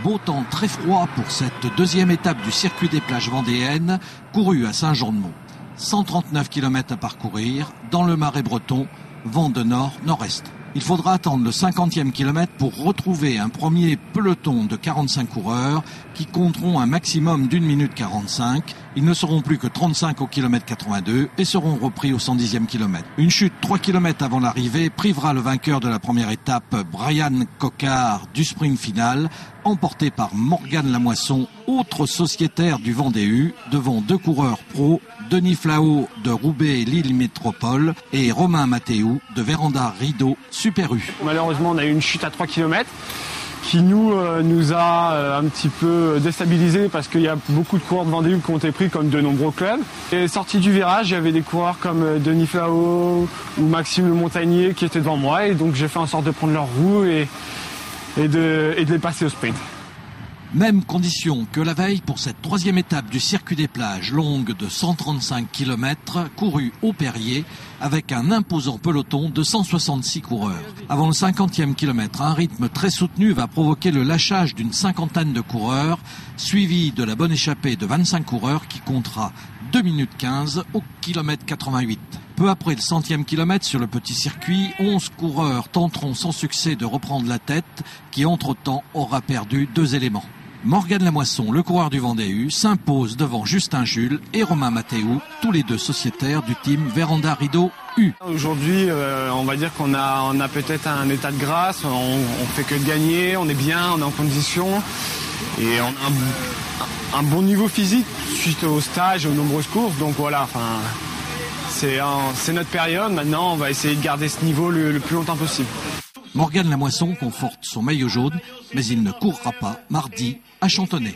Beau temps très froid pour cette deuxième étape du circuit des plages vendéennes, courue à Saint-Jean-de-Mont. 139 km à parcourir, dans le Marais breton, vent de nord-nord-est. Il faudra attendre le 50e kilomètre pour retrouver un premier peloton de 45 coureurs qui compteront un maximum d'1 minute 45. Ils ne seront plus que 35 au kilomètre 82 et seront repris au 110e kilomètre. Une chute 3 km avant l'arrivée privera le vainqueur de la première étape, Brian Coquard, du sprint final, emporté par Morgane Lamoisson, autre sociétaire du Vendée-U, devant deux coureurs pro, Denis Flao de Roubaix-Lille Métropole et Romain Mathéou de Véranda Rideau Super U. Malheureusement, on a eu une chute à 3 km qui nous a un petit peu déstabilisés parce qu'il y a beaucoup de coureurs de Vendée-U qui ont été pris comme de nombreux clubs. Et sorti du virage, il y avait des coureurs comme Denis Flao ou Maxime Le Montagnier qui étaient devant moi et donc j'ai fait en sorte de prendre leur roue et de les passer au sprint. Même condition que la veille pour cette troisième étape du circuit des plages longue de 135 km, courue au Perrier, avec un imposant peloton de 166 coureurs. Avant le 50e kilomètre, un rythme très soutenu va provoquer le lâchage d'une cinquantaine de coureurs, suivi de la bonne échappée de 25 coureurs qui comptera 2 minutes 15 au kilomètre 88. Peu après le 100e kilomètre sur le petit circuit, 11 coureurs tenteront sans succès de reprendre la tête, qui entre-temps aura perdu 2 éléments. Morgane Lamoisson, le coureur du Vendée-U, s'impose devant Justin Jules et Romain Mathéou, tous les deux sociétaires du team Véranda Rideau U. Aujourd'hui, on va dire qu'on a peut-être un état de grâce, on fait que de gagner, on est bien, on est en condition et on a un bon niveau physique suite au stage et aux nombreuses courses. Donc voilà, c'est notre période. Maintenant, on va essayer de garder ce niveau le plus longtemps possible. Morgane Lamoisson conforte son maillot jaune, mais il ne courra pas mardi à Chantonnay.